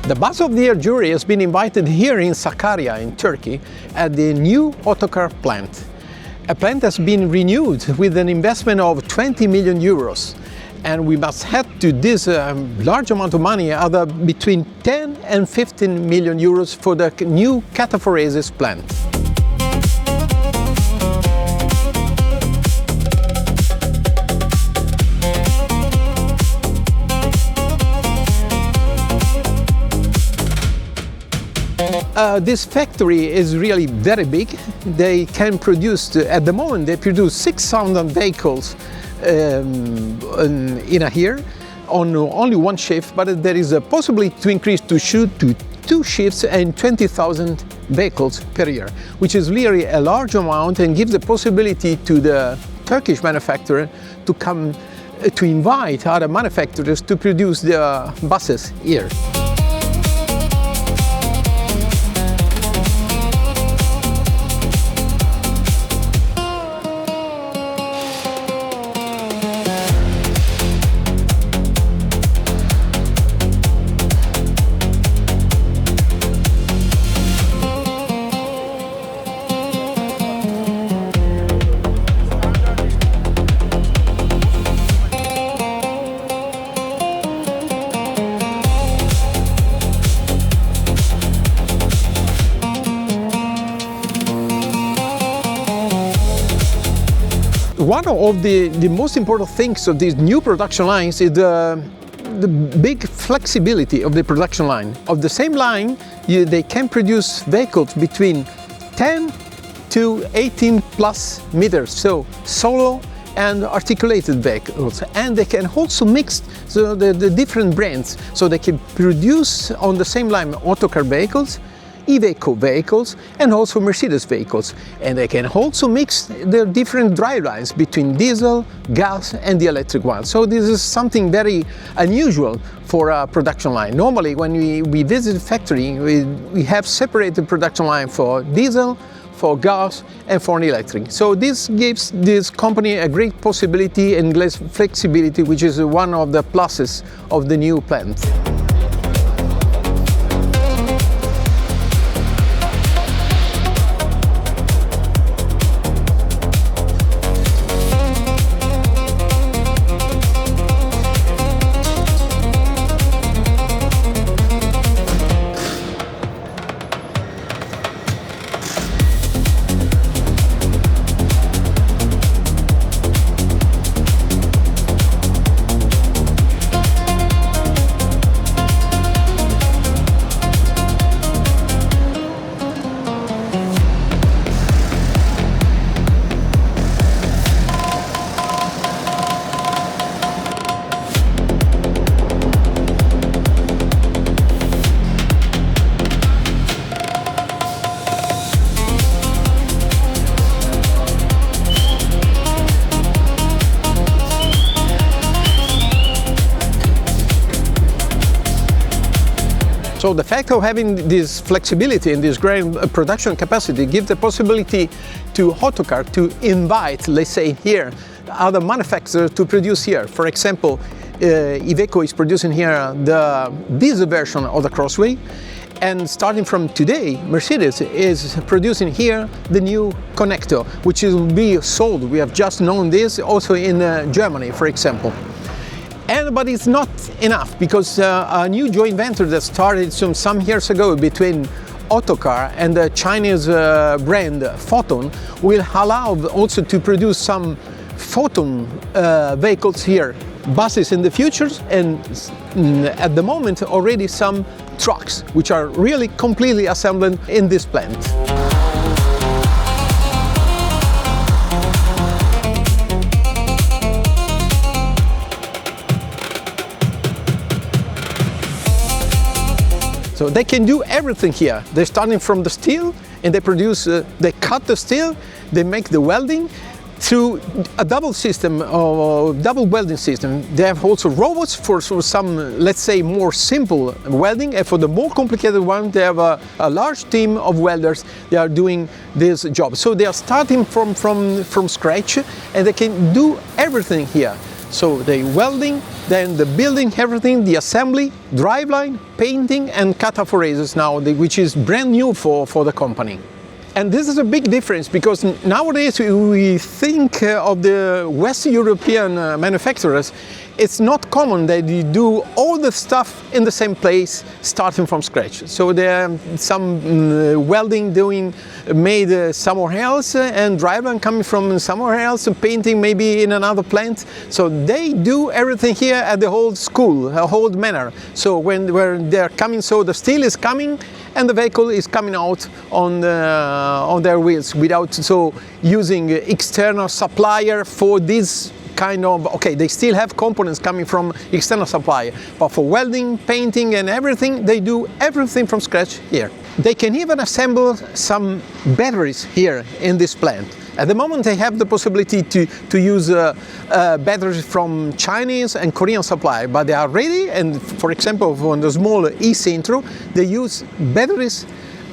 The Buzz of the Year jury has been invited here in Sakarya in Turkey at the new Otokar plant. A plant has been renewed with an investment of 20 million euros, and we must head to this large amount of money, either between 10 and 15 million euros for the new cataphoresis plant. This factory is really very big. They can produce, at the moment, they produce 6,000 vehicles in a year on only one shift, but there is a possibility to increase to 2 shifts and 20,000 vehicles per year, which is really a large amount and gives the possibility to the Turkish manufacturer to come to invite other manufacturers to produce the buses here. One of the most important things of these new production lines is the big flexibility of the production line. Of the same line, they can produce vehicles between 10 to 18 plus meters, so solo and articulated vehicles. And they can also mix the different brands, so they can produce on the same line Otokar vehicles, Iveco vehicles, and also Mercedes vehicles. And they can also mix the different drivelines between diesel, gas and the electric one. So this is something very unusual for a production line. Normally when we visit a factory, we have separated production line for diesel, for gas and for an electric. So this gives this company a great possibility and less flexibility, which is one of the pluses of the new plant. So the fact of having this flexibility and this great production capacity gives the possibility to Otokar to invite, let's say here, other manufacturers to produce here. For example, Iveco is producing here the diesel version of the Crossway, and starting from today, Mercedes is producing here the new Connector, which will be sold. We have just known this also in Germany, for example. But it's not enough, because a new joint venture that started some years ago between Otokar and the Chinese brand Photon will allow also to produce some Photon vehicles here, buses in the future, and at the moment already some trucks, which are really completely assembled in this plant. So they can do everything here. They're starting from the steel, and they produce, they cut the steel, they make the welding through a double system, double welding system. They have also robots for some, let's say, more simple welding, and for the more complicated one, they have a large team of welders. They are doing this job. So they are starting from scratch, and they can do everything here. So they welding, then the building, everything, the assembly, driveline, painting, and cataphorases now, which is brand new for the company. And this is a big difference, because nowadays we think of the West European manufacturers. It's not common that you do all the stuff in the same place, starting from scratch. So there are some welding made somewhere else, and driveline coming from somewhere else, and painting maybe in another plant. So they do everything here at the old school, a old manner. So when they're coming, so the steel is coming, and the vehicle is coming out on their wheels without using external supplier for this kind of, okay, they still have components coming from external supplier, but for welding, painting, and everything, they do everything from scratch here. They can even assemble some batteries here in this plant. At the moment, they have the possibility to use batteries from Chinese and Korean supply, but they are ready. And for example, on the small e-Centro, they use batteries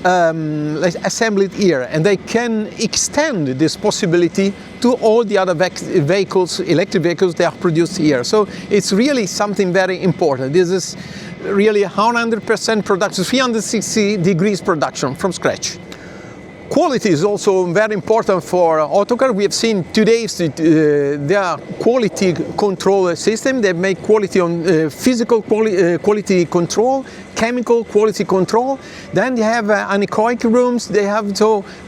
assembled here, and they can extend this possibility to all the other vehicles, electric vehicles they are produced here. So it's really something very important. This is really 100% production, 360 degrees production from scratch. Quality is also very important for Otokar. We have seen today their quality control system. They make quality on physical quality control, chemical quality control. Then they have anechoic rooms. They have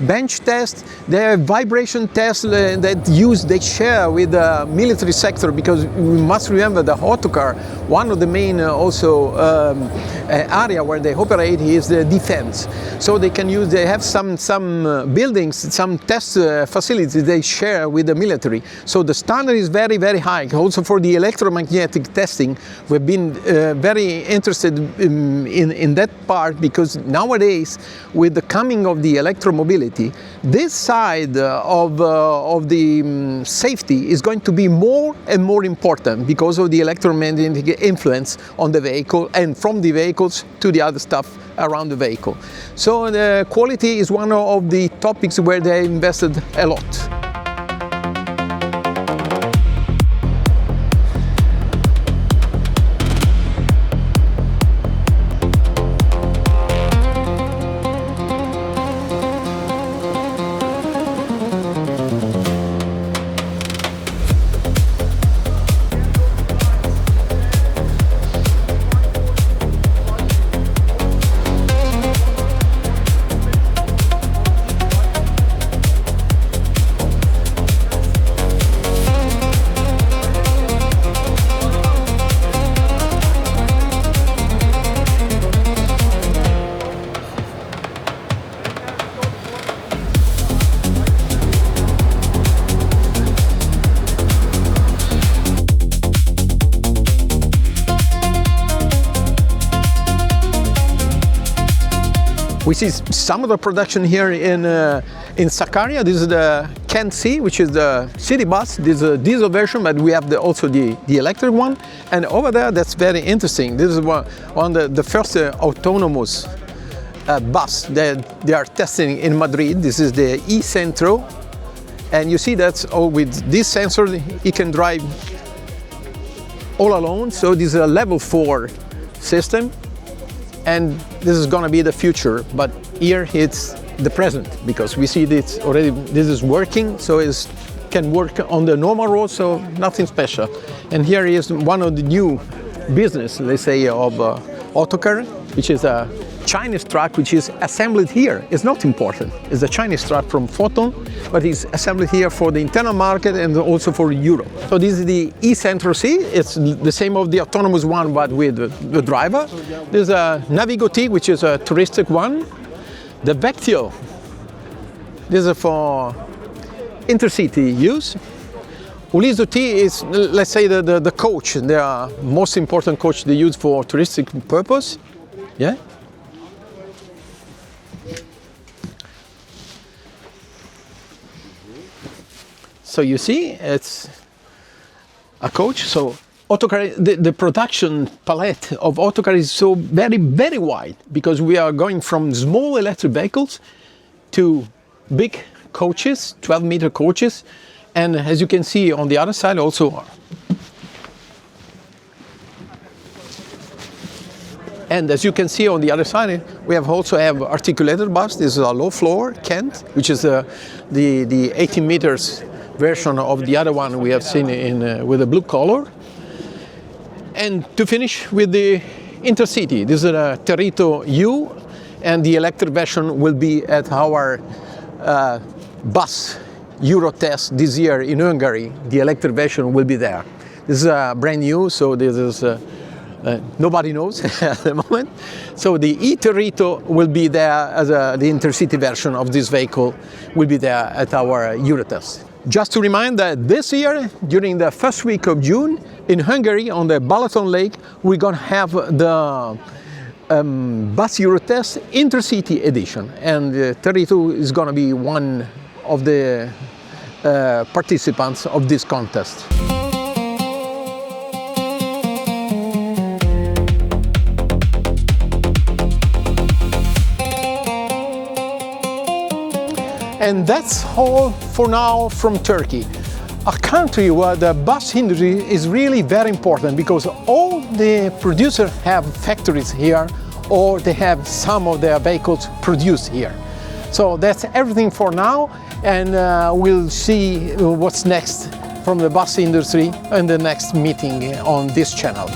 bench tests. They have vibration tests they share with the military sector, because we must remember the Otokar, one of the main area where they operate is the defense. So they have some buildings, some test facilities they share with the military. So the standard is very, very high. Also for the electromagnetic testing, we've been very interested in that part, because nowadays, with the coming of the electromobility, this side of the safety is going to be more and more important because of the electromagnetic influence on the vehicle, and from the vehicles to the other stuff around the vehicle. So the quality is one of the topics where they invested a lot. We see some of the production here in Sakarya. This is the Kent C, which is the city bus. This is a diesel version, but we have also the electric one. And over there, that's very interesting. This is one of the first autonomous bus that they are testing in Madrid. This is the e-Centro. And you see that with this sensor, it can drive all alone. So this is a level 4 system. And this is going to be the future, but here it's the present, because we see this already. This is working, so it can work on the normal road, so nothing special. And here is one of the new business, let's say, of Otokar, which is a Chinese truck which is assembled here. It's not important. It's a Chinese truck from Photon, but it's assembled here for the internal market and also for Europe. So this is the e-Centro C. It's the same of the autonomous one, but with the driver. There's a Navigo T, which is a touristic one. The Vectio. This is for intercity use. Ulizo T is, let's say, the coach. The most important coach they use for touristic purpose. Yeah. So you see, it's a coach. So Otokar, the production palette of Otokar is so very, very wide, because we are going from small electric vehicles to big coaches, 12-meter coaches, and as you can see on the other side also. And as you can see on the other side, we also have articulated bus. This is a low floor Kent, which is the 18 meters version of the other one we have seen in with a blue color. And to finish with the Intercity, this is a Terito U, and the electric version will be at our bus Euro test this year in Hungary. The electric version will be there. This is brand new, so this is nobody knows at the moment. So the e-Terito will be there as the Intercity version of this vehicle will be there at our Euro test. Just to remind that this year, during the first week of June, in Hungary, on the Balaton Lake, we're going to have the Bus Eurotest Intercity edition, and Terito is going to be one of the participants of this contest. And that's all for now from Turkey, a country where the bus industry is really very important, because all the producers have factories here, or they have some of their vehicles produced here. So that's everything for now, and we'll see what's next from the bus industry in the next meeting on this channel.